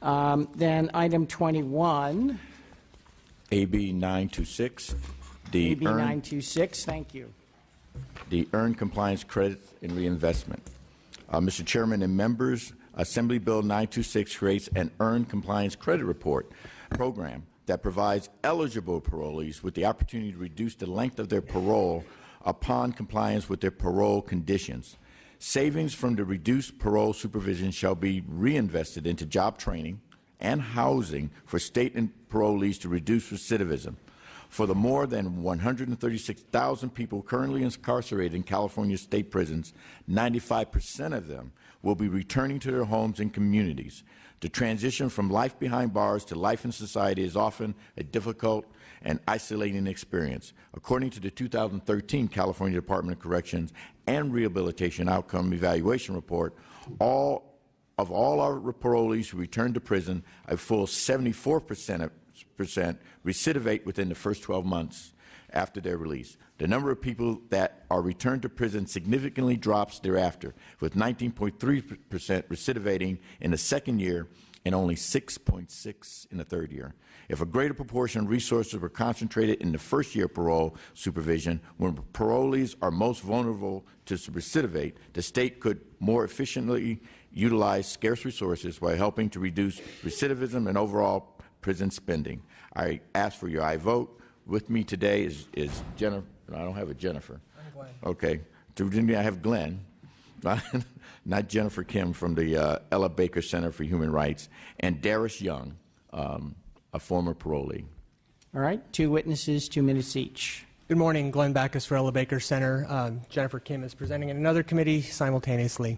Then item 21, AB 926, AB 926, thank you. the Earned Compliance Credit and Reinvestment. Mr. Chairman and members, Assembly Bill 926 creates an Earned Compliance Credit Report program that provides eligible parolees with the opportunity to reduce the length of their parole upon compliance with their parole conditions. Savings from the reduced parole supervision shall be reinvested into job training and housing for state and parolees to reduce recidivism. For the more than 136,000 people currently incarcerated in California state prisons, 95% of them will be returning to their homes and communities. The transition from life behind bars to life in society is often a difficult and isolating experience. According to the 2013 California Department of Corrections and Rehabilitation Outcome Evaluation Report, all our parolees who return to prison, a full 74% recidivate within the first 12 months after their release. The number of people that are returned to prison significantly drops thereafter, with 19.3% recidivating in the second year and only 6.6% in the third year. If a greater proportion of resources were concentrated in the first year parole supervision, when parolees are most vulnerable to recidivate, the state could more efficiently utilize scarce resources while helping to reduce recidivism and overall prison spending. I ask for your aye vote. With me today is Jennifer. No, I don't have a Jennifer. I'm Glenn. Okay. I have Glenn, not Jennifer Kim from the Ella Baker Center for Human Rights, and Darius Young, a former parolee. All right, 2 witnesses, 2 minutes each. Good morning, Glenn Backus for Ella Baker Center. Jennifer Kim is presenting in another committee simultaneously.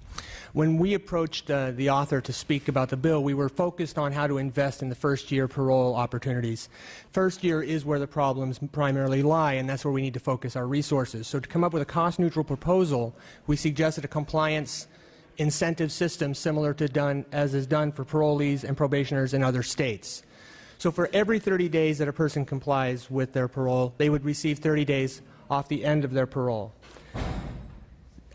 When we approached the author to speak about the bill, we were focused on how to invest in the first-year parole opportunities. First year is where the problems primarily lie, and that's where we need to focus our resources. So to come up with a cost-neutral proposal, we suggested a compliance incentive system similar to as is done for parolees and probationers in other states. So for every 30 days that a person complies with their parole, they would receive 30 days off the end of their parole.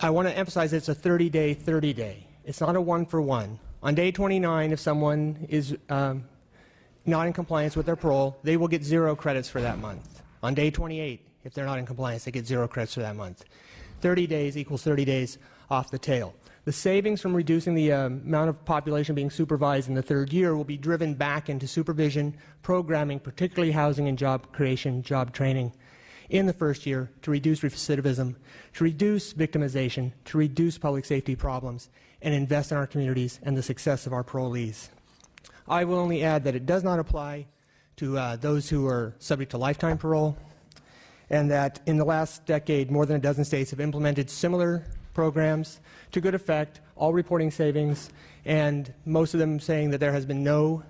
I want to emphasize it's a 30-day, 30-day. It's not a one-for-one. On day 29, if someone is not in compliance with their parole, they will get 0 credits for that month. On day 28, if they're not in compliance, they get 0 credits for that month. 30 days equals 30 days off the tail. The savings from reducing the amount of population being supervised in the third year will be driven back into supervision, programming, particularly housing and job creation, job training in the first year to reduce recidivism, to reduce victimization, to reduce public safety problems, and invest in our communities and the success of our parolees. I will only add that it does not apply to those who are subject to lifetime parole, and that in the last decade, more than a dozen states have implemented similar programs to good effect, all reporting savings, and most of them saying that there has been no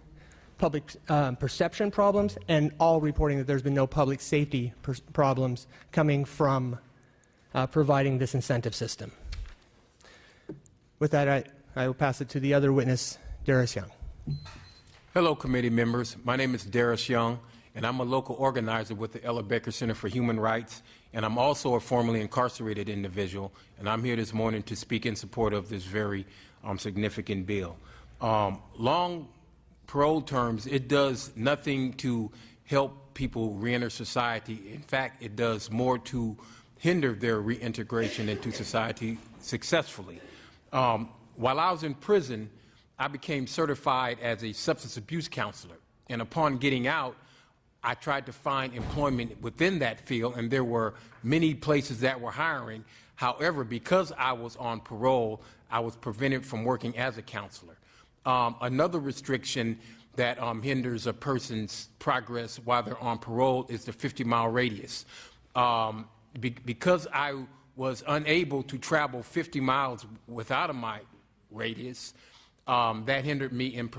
public perception problems, and all reporting that there's been no public safety problems coming from providing this incentive system. With that, I will pass it to the other witness, Darius Young. Hello, committee members. My name is Darius Young, and I'm a local organizer with the Ella Baker Center for Human Rights, and I'm also a formerly incarcerated individual, and I'm here this morning to speak in support of this very significant bill. Long parole terms, it does nothing to help people reenter society. In fact, it does more to hinder their reintegration into society successfully. While I was in prison, I became certified as a substance abuse counselor, and upon getting out, I tried to find employment within that field, and there were many places that were hiring. However, because I was on parole, I was prevented from working as a counselor. Another restriction that hinders a person's progress while they're on parole is the 50-mile radius. Because I was unable to travel 50 miles without a mile radius, that hindered me in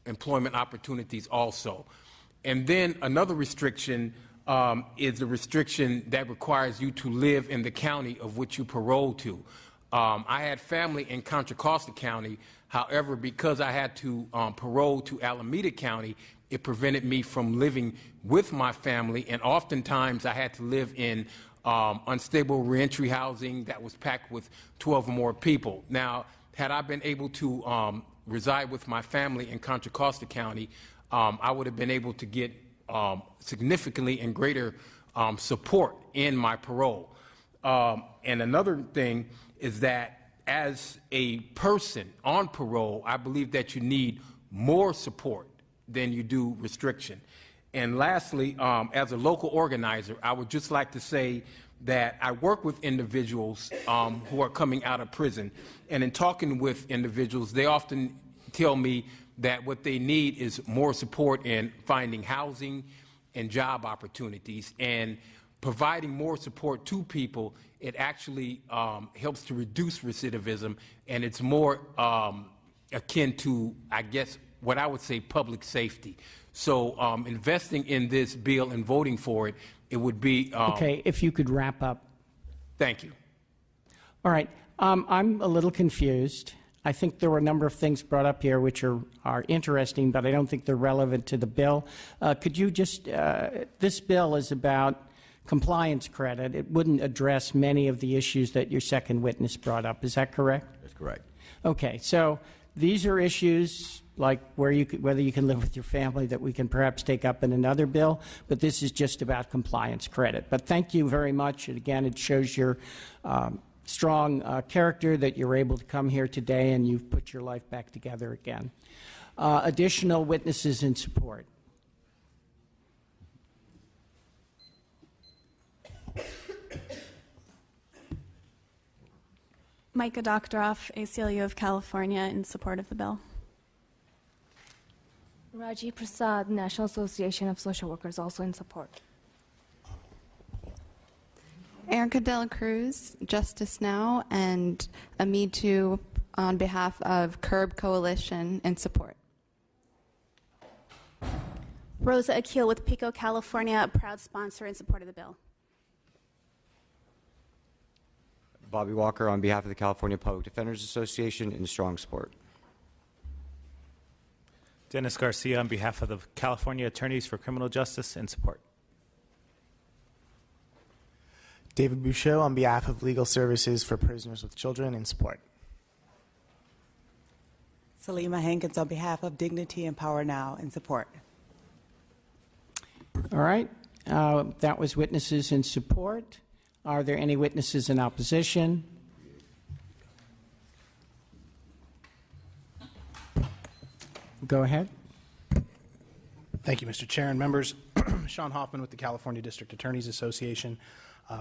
employment opportunities also. And then another restriction is the restriction that requires you to live in the county of which you parole to. I had family in Contra Costa County. However, because I had to parole to Alameda County, it prevented me from living with my family, and oftentimes I had to live in unstable reentry housing that was packed with 12 or more people. Now, had I been able to reside with my family in Contra Costa County, I would have been able to get significantly and greater support in my parole. And another thing is that as a person on parole, I believe that you need more support than you do restriction. And lastly, as a local organizer, I would just like to say that I work with individuals who are coming out of prison. And in talking with individuals, they often tell me that what they need is more support in finding housing and job opportunities. And providing more support to people, it actually helps to reduce recidivism, and it's more akin to, I guess, what I would say public safety. So investing in this bill and voting for it, it would be... Okay, if you could wrap up. Thank you. All right. I'm a little confused. I think there were a number of things brought up here which are interesting, but I don't think they're relevant to the bill. Could you just... this bill is about compliance credit. It wouldn't address many of the issues that your second witness brought up. Is that correct? That's correct. Okay, so these are issues like whether you can live with your family that we can perhaps take up in another bill, but this is just about compliance credit. But thank you very much. And again, it shows your strong character that you're able to come here today and you've put your life back together again. Additional witnesses in support. Micah Doctoroff, ACLU of California, in support of the bill. Raji Prasad, National Association of Social Workers, also in support. Erica Dela Cruz, Justice Now, and a Me Too on behalf of Curb Coalition in support. Rosa Akil with Pico, California, a proud sponsor in support of the bill. Bobby Walker on behalf of the California Public Defenders Association in strong support. Dennis Garcia on behalf of the California Attorneys for Criminal Justice in support. David Bouchot on behalf of Legal Services for Prisoners with Children in support. Salima Hankins on behalf of Dignity and Power Now in support. All right. That was witnesses in support. Are there any witnesses in opposition? Go ahead. Thank you, Mr. Chair and members. Sean Hoffman with the California District Attorneys Association.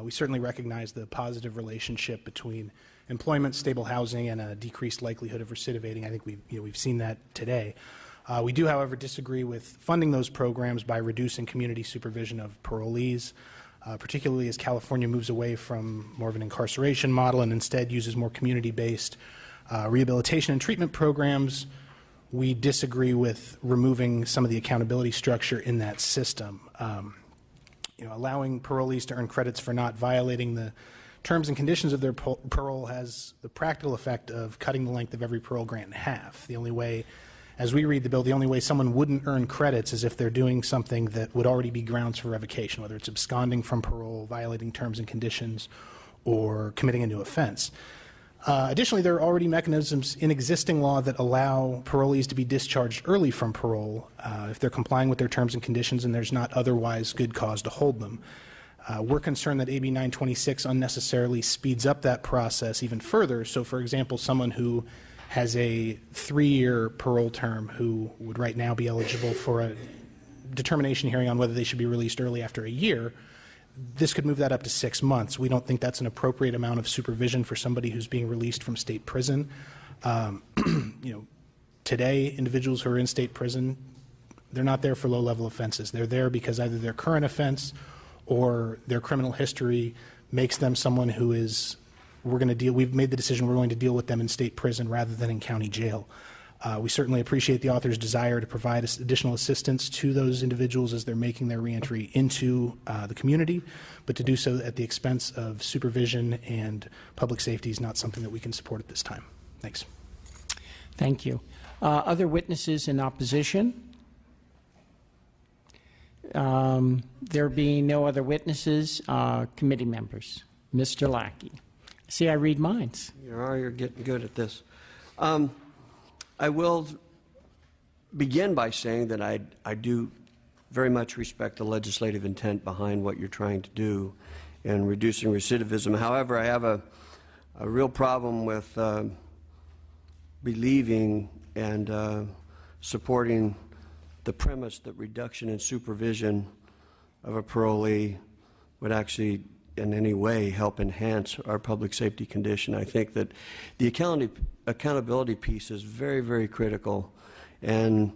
We certainly recognize the positive relationship between employment, stable housing, and a decreased likelihood of recidivating. I think we've seen that today. We do, however, disagree with funding those programs by reducing community supervision of parolees, particularly as California moves away from more of an incarceration model and instead uses more community-based rehabilitation and treatment programs. We disagree with removing some of the accountability structure in that system. Allowing parolees to earn credits for not violating the terms and conditions of their parole has the practical effect of cutting the length of every parole grant in half. The only way, as we read the bill, the only way someone wouldn't earn credits is if they're doing something that would already be grounds for revocation, whether it's absconding from parole, violating terms and conditions, or committing a new offense. Additionally, there are already mechanisms in existing law that allow parolees to be discharged early from parole if they're complying with their terms and conditions and there's not otherwise good cause to hold them. We're concerned that AB 926 unnecessarily speeds up that process even further. So, for example, someone who has a 3-year parole term who would right now be eligible for a determination hearing on whether they should be released early after a year, this could move that up to 6 months. We don't think that's an appropriate amount of supervision for somebody who's being released from state prison. Today, individuals who are in state prison, they're not there for low-level offenses. They're there because either their current offense or their criminal history makes them someone who is, we've made the decision we're going to deal with them in state prison rather than in county jail. We certainly appreciate the author's desire to provide additional assistance to those individuals as they're making their reentry into the community, but to do so at the expense of supervision and public safety is not something that we can support at this time. Thanks. Thank you. Other witnesses in opposition? There being no other witnesses, committee members. Mr. Lackey. See, I read minds. You're getting good at this. I will begin by saying that I do very much respect the legislative intent behind what you're trying to do in reducing recidivism. However, I have a real problem with believing and supporting the premise that reduction in supervision of a parolee would actually in any way help enhance our public safety condition. I think that the accountability piece is very, very critical, and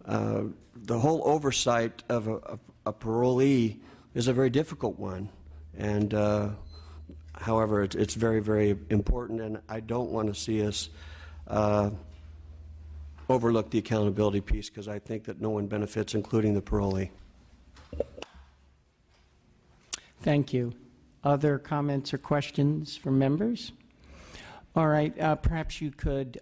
the whole oversight of a parolee is a very difficult one. And however, it's very, very important, and I don't want to see us overlook the accountability piece, because I think that no one benefits, including the parolee. Thank you. Other comments or questions from members? All right, perhaps you could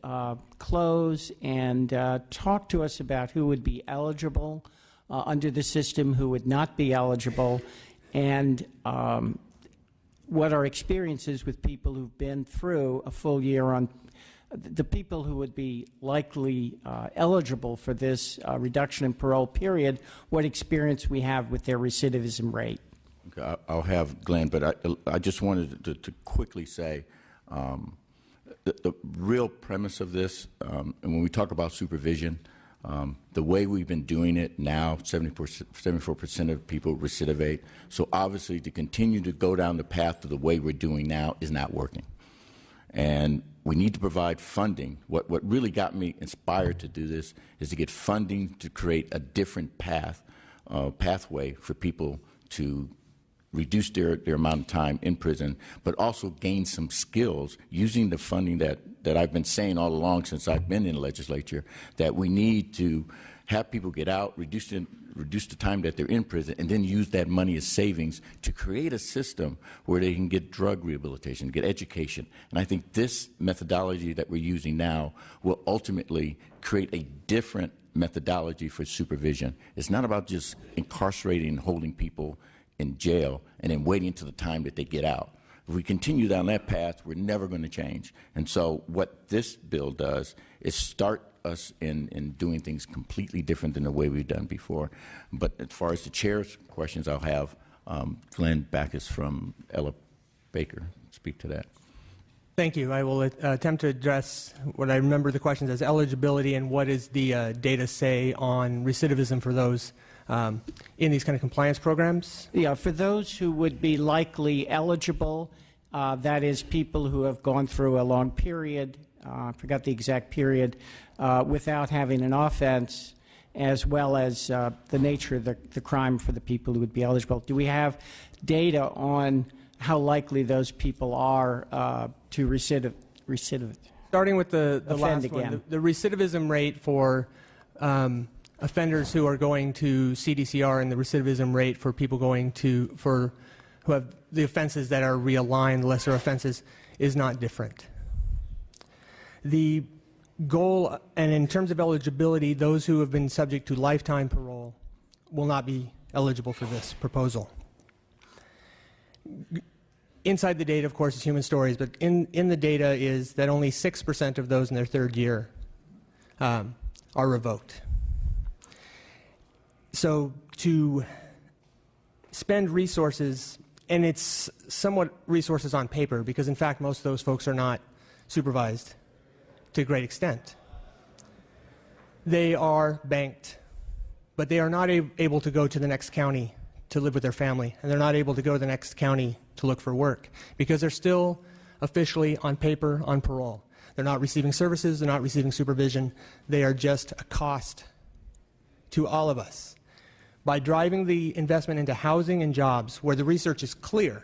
close and talk to us about who would be eligible under the system, who would not be eligible, and what our experience is with people who've been through a full year on the people who would be likely eligible for this reduction in parole period, what experience we have with their recidivism rate. Okay, I'll have Glenn, but I just wanted to quickly say the real premise of this, and when we talk about supervision, the way we've been doing it now, 74% of people recidivate. So obviously to continue to go down the path of the way we're doing now is not working. And we need to provide funding. What really got me inspired to do this is to get funding to create a different pathway for people to reduce their amount of time in prison, but also gain some skills using the funding that I've been saying all along since I've been in the legislature, that we need to have people get out, reduce the time that they're in prison, and then use that money as savings to create a system where they can get drug rehabilitation, get education. And I think this methodology that we're using now will ultimately create a different methodology for supervision. It's not about just incarcerating and holding people in jail and then waiting until the time that they get out. If we continue down that path, we're never going to change. And so what this bill does is start us in doing things completely different than the way we've done before. But as far as the chair's questions, I'll have Glenn Backus from Ella Baker speak to that. Thank you. I will attempt to address what I remember the questions as eligibility and what does the data say on recidivism for those in these kind of compliance programs? Yeah, for those who would be likely eligible, that is people who have gone through a long period, I forgot the exact period, without having an offense, as well as the nature of the crime for the people who would be eligible. Do we have data on how likely those people are to recidivate? Starting with the last again. one, the recidivism rate for offenders who are going to CDCR and the recidivism rate for people going to who have the offenses that are realigned, lesser offenses, is not different. The goal, and in terms of eligibility, those who have been subject to lifetime parole will not be eligible for this proposal. Inside the data, of course, is human stories, but in the data is that only 6% of those in their third year are revoked. So to spend resources, and it's somewhat resources on paper, because in fact most of those folks are not supervised to a great extent. They are banked, but they are not able to go to the next county to live with their family, and they're not able to go to the next county to look for work, because they're still officially on paper on parole. They're not receiving services, they're not receiving supervision, they are just a cost to all of us. By driving the investment into housing and jobs, where the research is clear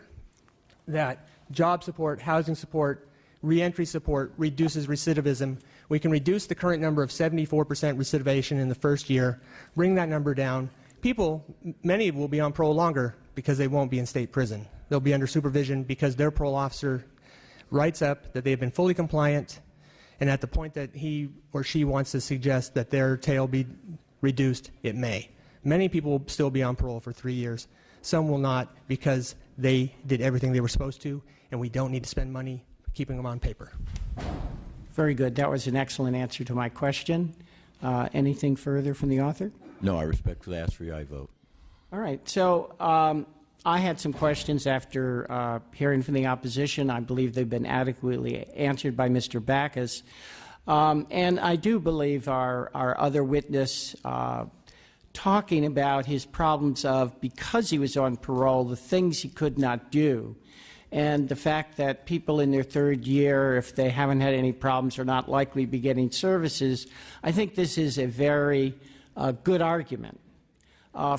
that job support, housing support, reentry support reduces recidivism, we can reduce the current number of 74% recidivation in the first year, bring that number down. People, many will be on parole longer because they won't be in state prison. They'll be under supervision because their parole officer writes up that they have been fully compliant, and at the point that he or she wants to suggest that their tail be reduced, it may. Many people will still be on parole for 3 years. Some will not, because they did everything they were supposed to, and we don't need to spend money keeping them on paper. Very good. That was an excellent answer to my question. Anything further from the author? No, I respectfully ask for your aye vote. All right. So I had some questions after hearing from the opposition. I believe they've been adequately answered by Mr. Backus. And I do believe our other witness talking about his problems of, because he was on parole, the things he could not do. And the fact that people in their third year, if they haven't had any problems, are not likely to be getting services. I think this is a very good argument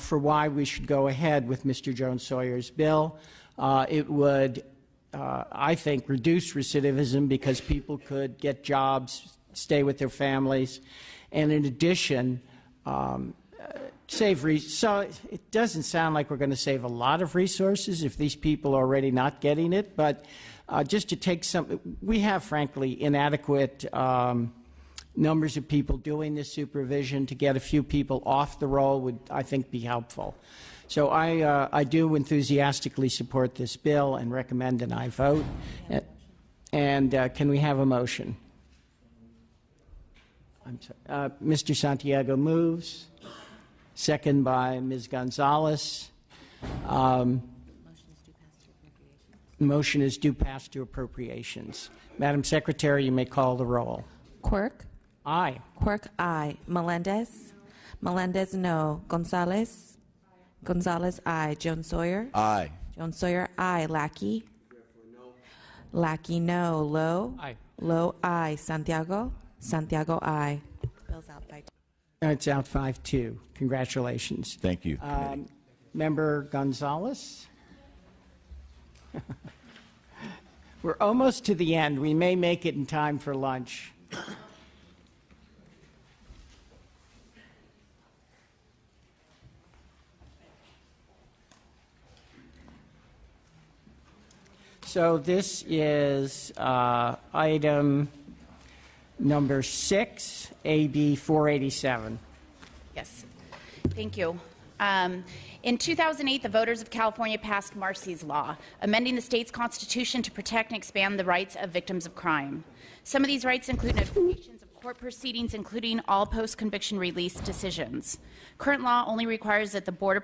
for why we should go ahead with Mr. Jones-Sawyer's bill. It would, I think, reduce recidivism because people could get jobs, stay with their families, and in addition, save so it doesn't sound like we're going to save a lot of resources if these people are already not getting it, but just to take some, we have frankly inadequate numbers of people doing this supervision. To get a few people off the roll would, I think, be helpful. So I do enthusiastically support this bill and recommend an aye vote. And can we have a motion? I'm sorry. Mr. Santiago moves. Second by Ms. Gonzalez. Motion is due pass to appropriations. Madam Secretary, you may call the roll. Quirk? Aye. Quirk, aye. Melendez? Melendez, no. Gonzalez? Gonzalez, aye. Jones-Sawyer? Aye. Jones-Sawyer, aye. Lackey? Lackey, no. Lowe? Aye. Lowe, aye. Santiago? Santiago, aye. Bill's out by 2. It's out 5-2. Congratulations. Thank you. Member Gonzalez? We're almost to the end. We may make it in time for lunch. So this is item number 6, AB 487. Yes, thank you. In 2008, the voters of California passed Marsy's Law, amending the state's constitution to protect and expand the rights of victims of crime. Some of these rights include notifications of court proceedings, including all post-conviction release decisions. Current law only requires that the Border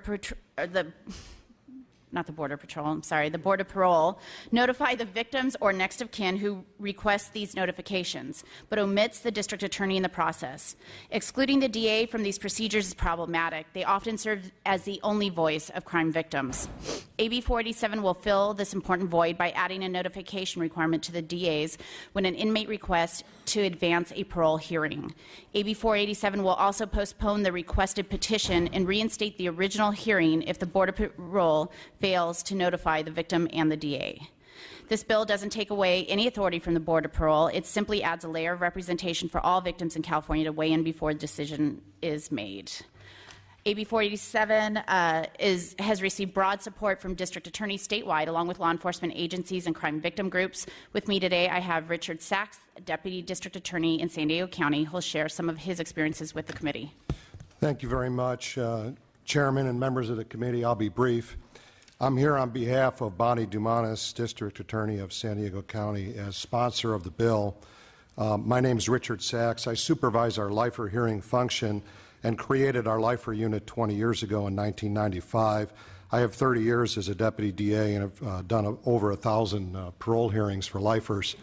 Parole notify the victims or next of kin who request these notifications, but omits the district attorney in the process. Excluding the DA from these procedures is problematic. They often serve as the only voice of crime victims. AB 487 will fill this important void by adding a notification requirement to the DAs when an inmate requests to advance a parole hearing. AB 487 will also postpone the requested petition and reinstate the original hearing if the Border Parole fails to notify the victim and the DA. This bill doesn't take away any authority from the Board of Parole. It simply adds a layer of representation for all victims in California to weigh in before the decision is made. AB 487 has received broad support from district attorneys statewide, along with law enforcement agencies and crime victim groups. With me today, I have Richard Sachs, Deputy District Attorney in San Diego County, who will share some of his experiences with the committee. Thank you very much, Chairman and members of the committee. I'll be brief. I'm here on behalf of Bonnie Dumanis, District Attorney of San Diego County, as sponsor of the bill. My name is Richard Sachs. I supervise our lifer hearing function and created our lifer unit 20 years ago in 1995. I have 30 years as a deputy DA and have done over 1,000 parole hearings for lifers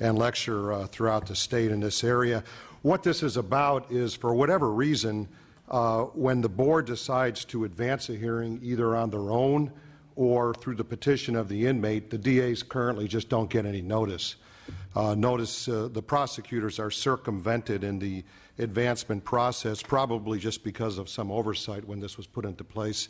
and lecture throughout the state in this area. What this is about is, for whatever reason, when the board decides to advance a hearing either on their own or through the petition of the inmate, the DAs currently just don't get any notice. The prosecutors are circumvented in the advancement process, probably just because of some oversight when this was put into place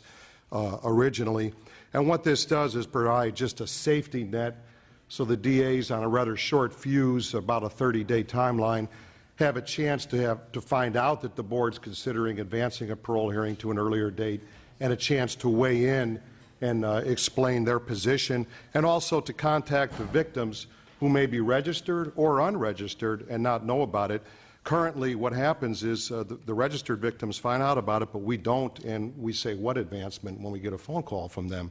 originally. And what this does is provide just a safety net so the DAs, on a rather short fuse, about a 30-day timeline, have a chance to find out that the board's considering advancing a parole hearing to an earlier date, and a chance to weigh in and explain their position, and also to contact the victims who may be registered or unregistered and not know about it. Currently, what happens is the registered victims find out about it, but we don't, and we say, what advancement, when we get a phone call from them.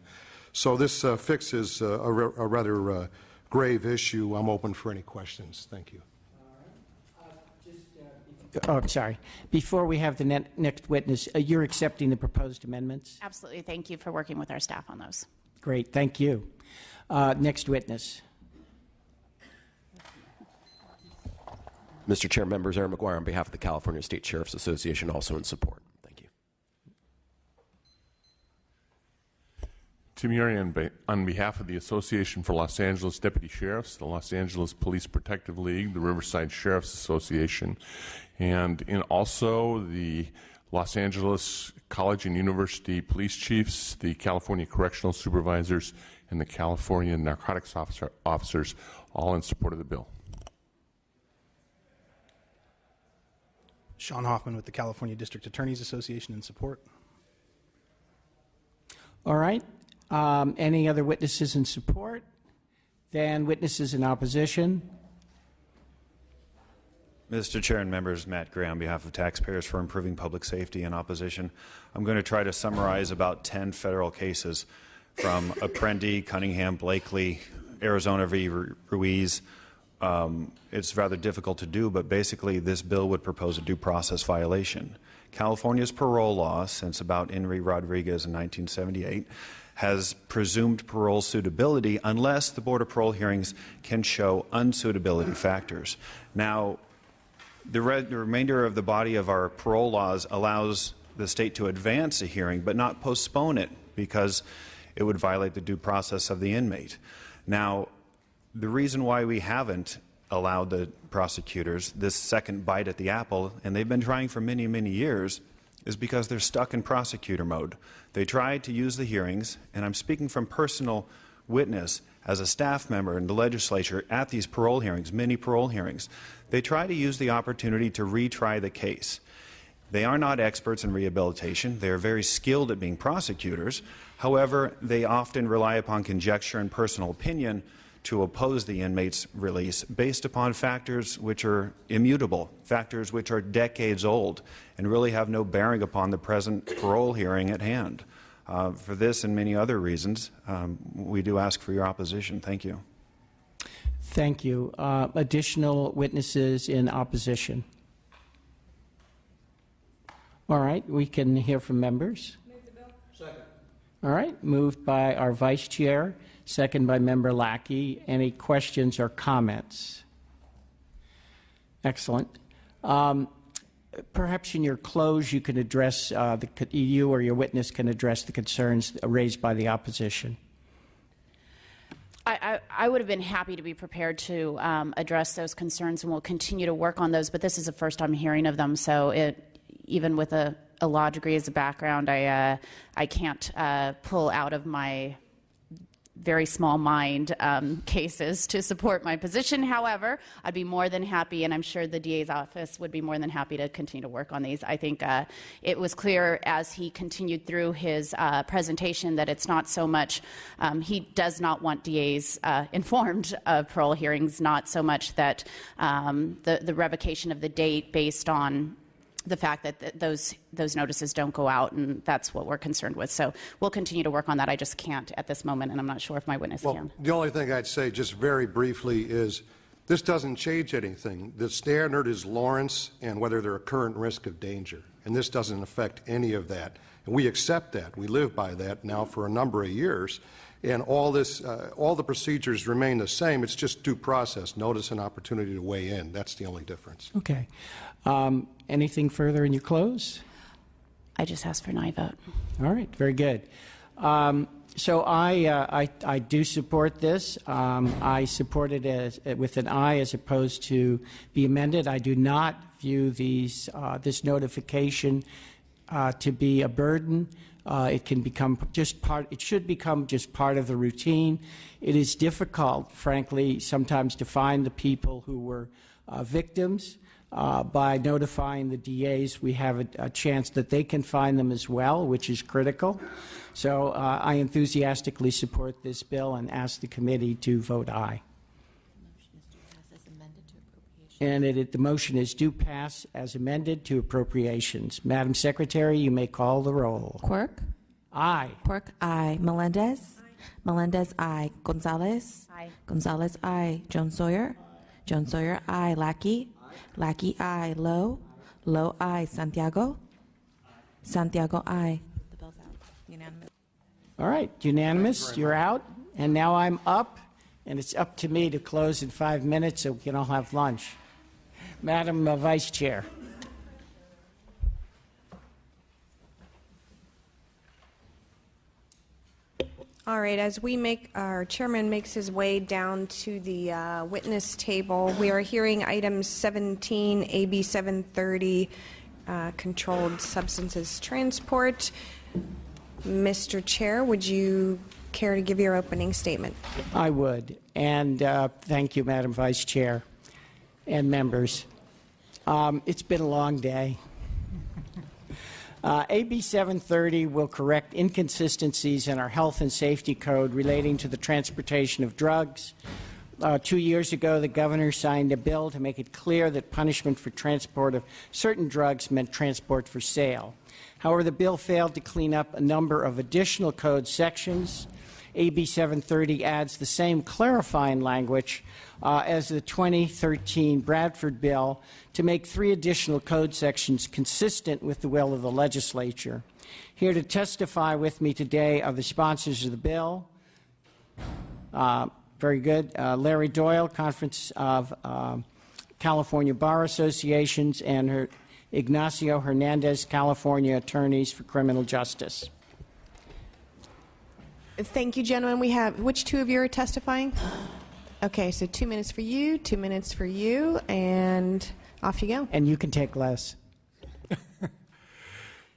So this fixes a rather grave issue. I'm open for any questions. Thank you. Oh, I'm sorry. Before we have the next witness, you're accepting the proposed amendments? Absolutely. Thank you for working with our staff on those. Great, thank you. Next witness. Mr. Chair, members, Aaron McGuire on behalf of the California State Sheriff's Association, also in support. Thank you. Tim Urian on behalf of the Association for Los Angeles Deputy Sheriffs, the Los Angeles Police Protective League, the Riverside Sheriff's Association, and also the Los Angeles College and University Police Chiefs, the California Correctional Supervisors, and the California Narcotics Officers, all in support of the bill. Sean Hoffman with the California District Attorneys Association in support. All right. Any other witnesses in support? Then witnesses in opposition. Mr. Chair and members, Matt Gray on behalf of Taxpayers for Improving Public Safety in opposition. I'm going to try to summarize about 10 federal cases from Apprendi, Cunningham, Blakely, Arizona v. Ruiz. It's rather difficult to do, but basically this bill would propose a due process violation. California's parole law, since about Henry Rodriguez in 1978, has presumed parole suitability unless the Board of Parole hearings can show unsuitability factors. Now, the remainder of the body of our parole laws allows the state to advance a hearing but not postpone it because it would violate the due process of the inmate. Now, the reason why we haven't allowed the prosecutors this second bite at the apple, and they've been trying for many, many years, is because they're stuck in prosecutor mode. They tried to use the hearings, and I'm speaking from personal witness as a staff member in the legislature at these parole hearings, many parole hearings. They try to use the opportunity to retry the case. They are not experts in rehabilitation. They are very skilled at being prosecutors. However, they often rely upon conjecture and personal opinion to oppose the inmate's release based upon factors which are immutable, factors which are decades old and really have no bearing upon the present parole hearing at hand. For this and many other reasons, we do ask for your opposition. Thank you. Thank you. Additional witnesses in opposition? All right, we can hear from members. Move the bill. Second. All right, moved by our Vice Chair, second by Member Lackey. Any questions or comments? Excellent. Perhaps in your close you can address, you or your witness can address the concerns raised by the opposition. I would have been happy to be prepared to address those concerns, and we'll continue to work on those, but this is the first I'm hearing of them, so even with a law degree as a background, I can't pull out of my very small mind cases to support my position. However, I'd be more than happy, and I'm sure the DA's office would be more than happy to continue to work on these. I think it was clear as he continued through his presentation that it's not so much, he does not want DAs informed of parole hearings, not so much that the revocation of the date based on the fact that those notices don't go out, and that's what we're concerned with. So we'll continue to work on that. I just can't at this moment, and I'm not sure if my witness can. The only thing I'd say just very briefly is this doesn't change anything. The standard is Lawrence and whether they're a current risk of danger, and this doesn't affect any of that. And we accept that. We live by that now for a number of years. And all the procedures remain the same. It's just due process, notice and opportunity to weigh in. That's the only difference. Okay. Anything further in your close? I just asked for an aye vote. All right, very good. So I do support this. I support it with an aye as opposed to be amended. I do not view this notification to be a burden. It can become just part. It should become just part of the routine. It is difficult, frankly, sometimes to find the people who were victims. By notifying the DAs, we have a chance that they can find them as well, which is critical. So I enthusiastically support this bill and ask the committee to vote aye. And the motion is do pass as amended to appropriations. Madam Secretary, you may call the roll. Quirk? Aye. Quirk, aye. Melendez? Aye. Melendez, aye. Gonzalez? Aye. Gonzalez, aye. Jones Sawyer? Jones Sawyer, aye. Lackey? Lackey, aye. Lowe? Lowe, aye. Santiago? Santiago, aye. The bill's out. Unanimous. All right, unanimous. You're out. And now I'm up, and it's up to me to close in 5 minutes so we can all have lunch. Madam Vice Chair. All right, as our chairman makes his way down to the witness table, we are hearing items 17, AB 730, controlled substances transport. Mr. Chair, would you care to give your opening statement? I would. And thank you, Madam Vice Chair and members. It's been a long day. AB 730 will correct inconsistencies in our health and safety code relating to the transportation of drugs. 2 years ago, the governor signed a bill to make it clear that punishment for transport of certain drugs meant transport for sale. However, the bill failed to clean up a number of additional code sections. AB 730 adds the same clarifying language as the 2013 Bradford bill to make 3 additional code sections consistent with the will of the legislature. Here to testify with me today are the sponsors of the bill. Very good. Larry Doyle, Conference of California Bar Associations, and Ignacio Hernandez, California Attorneys for Criminal Justice. Thank you, gentlemen. We have, which two of you are testifying? Okay, so 2 minutes for you, 2 minutes for you, and off you go. And you can take less.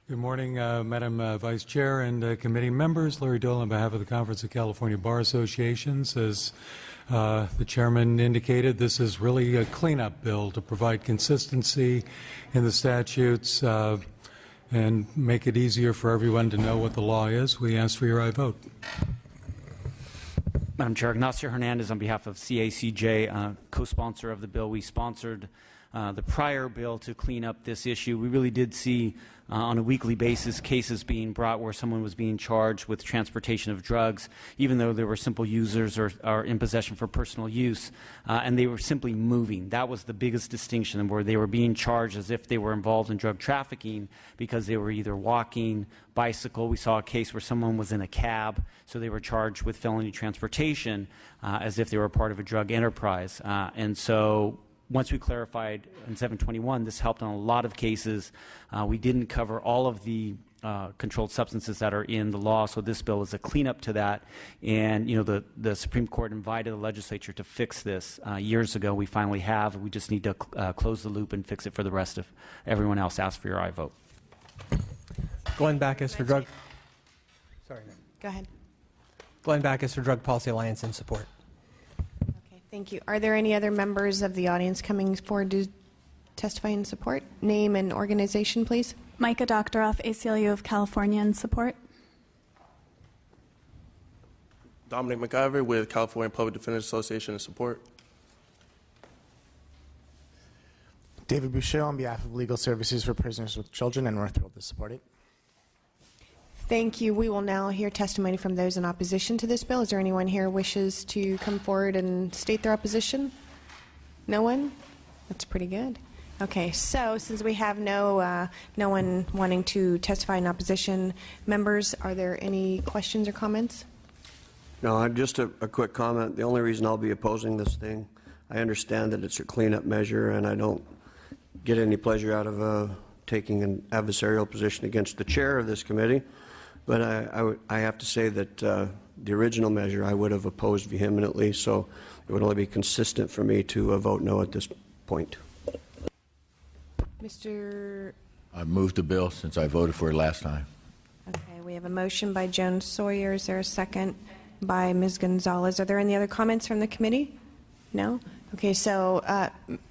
Good morning, Madam Vice Chair and committee members. Larry Doyle on behalf of the Conference of California Bar Associations. As the chairman indicated, this is really a cleanup bill to provide consistency in the statutes and make it easier for everyone to know what the law is. We ask for your aye vote. Madam Chair, Ignacio Hernandez on behalf of CACJ, co-sponsor of the bill. We sponsored the prior bill to clean up this issue. We really did see on a weekly basis cases being brought where someone was being charged with transportation of drugs, even though they were simple users or in possession for personal use, and they were simply moving. That was the biggest distinction, where they were being charged as if they were involved in drug trafficking because they were either walking, bicycle. We saw a case where someone was in a cab, so they were charged with felony transportation as if they were part of a drug enterprise. And so once we clarified in 721, this helped on a lot of cases. We didn't cover all of the controlled substances that are in the law, so this bill is a cleanup to that. And the Supreme Court invited the legislature to fix this years ago. We finally have. We just need to close the loop and fix it for the rest of everyone else. Ask for your aye vote. Glenn Backus for Drug. Sorry. Go ahead. Glenn Backus for Drug Policy Alliance in support. Thank you. Are there any other members of the audience coming forward to testify in support? Name and organization, please. Micah Doctoroff, ACLU of California, in support. Dominic McIver with California Public Defenders Association in support. David Boucher on behalf of Legal Services for Prisoners with Children, and we're thrilled to support it. Thank you. We will now hear testimony from those in opposition to this bill. Is there anyone here who wishes to come forward and state their opposition? No one? That's pretty good. Okay, so since we have no one wanting to testify in opposition, members, are there any questions or comments? No, just a quick comment. The only reason I'll be opposing this thing, I understand that it's a cleanup measure, and I don't get any pleasure out of taking an adversarial position against the chair of this committee. But I have to say that the original measure I would have opposed vehemently, so it would only be consistent for me to vote no at this point. Mr. I moved the bill since I voted for it last time. Okay, we have a motion by Joan Sawyer. Is there a second by Ms. Gonzalez? Are there any other comments from the committee? No? Okay, so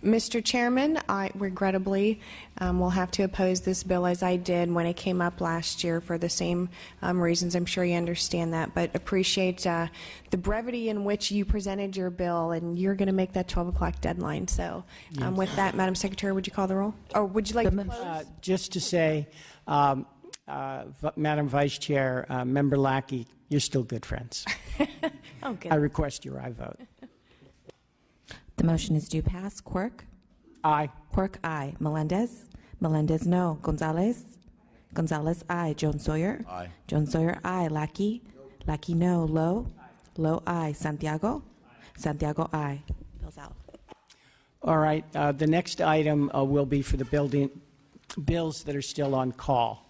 Mr. Chairman, I regrettably will have to oppose this bill as I did when it came up last year for the same reasons. I'm sure you understand that, but appreciate the brevity in which you presented your bill, and you're going to make that 12 o'clock deadline. So Yes. With that, Madam Secretary, would you call the roll? Or would you like to close? Just to say, Madam Vice Chair, Member Lackey, you're still good friends. Oh, good. I request your aye vote. The motion is due pass. Quirk? Aye. Quirk, aye. Melendez? Melendez, no. Gonzalez? Gonzalez, aye. Jones Sawyer? Aye. Jones Sawyer, aye. Lackey? Lackey, no. Lowe? Lowe, aye. Santiago? Santiago, aye. Bill's out. All right. The next item will be for the bills that are still on call.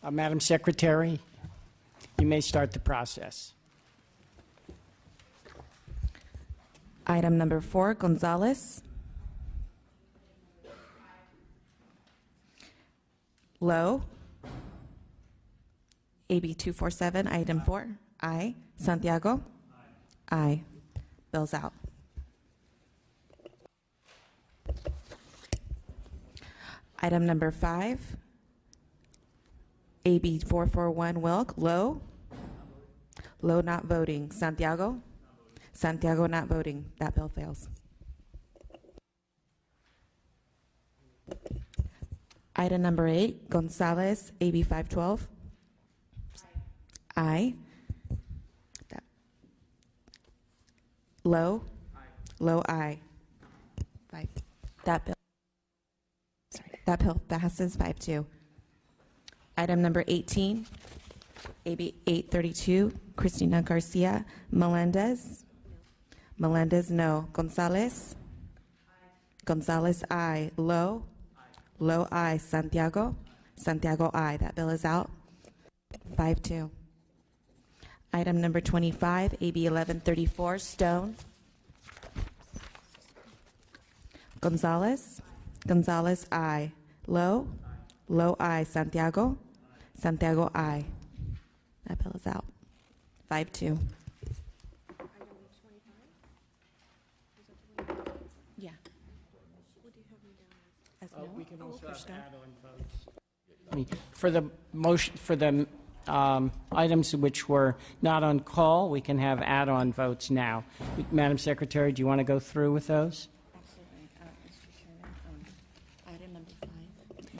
Madam Secretary, you may start the process. Item number 4, Gonzalez. Lowe. AB 247, item 4. Aye. Santiago? Aye. Bill's out. Item number 5. AB 441, Wilk. Lowe. Lowe not voting. Santiago? Santiago not voting. That bill fails. Item number 8, Gonzalez, AB 512. Aye. Lowe? Lowe, aye. 5. That bill passes 5-2. Item number 18, AB 832, Cristina Garcia. Melendez? Melendez, no. Gonzalez? Gonzalez, aye. Lowe? Lowe, aye. Santiago? Santiago, aye. That bill is out. 5-2. Item number 25, AB 1134, Stone. Gonzalez? Gonzalez, aye. Lowe? Lowe, aye. Santiago? Santiago, aye. That bill is out. 5-2. Yeah. We can also have add-on votes. For the motion, for the items which were not on call, we can have add-on votes now. Madam Secretary, do you want to go through with those? Absolutely. Mr. Chairman, item number 5,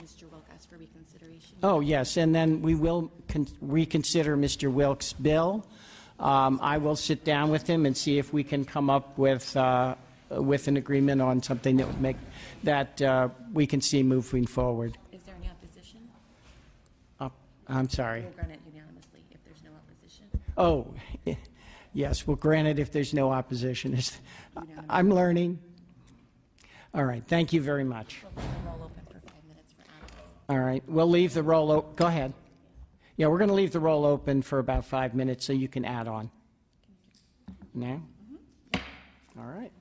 Mr. Wilk asked for reconsideration. Oh, yes, and then we will reconsider Mr. Wilk's bill. I will sit down with him and see if we can come up with an agreement on something that would make that we can see moving forward. Is there any opposition? I'm sorry. We'll grant it unanimously if there's no opposition. Oh, yes, we'll grant it if there's no opposition. I'm learning. All right, thank you very much. We'll leave the roll open for 5 minutes for add-ons. All right, we'll leave the roll open. Go ahead. Yeah, we're going to leave the roll open for about 5 minutes so you can add on. Now? All right.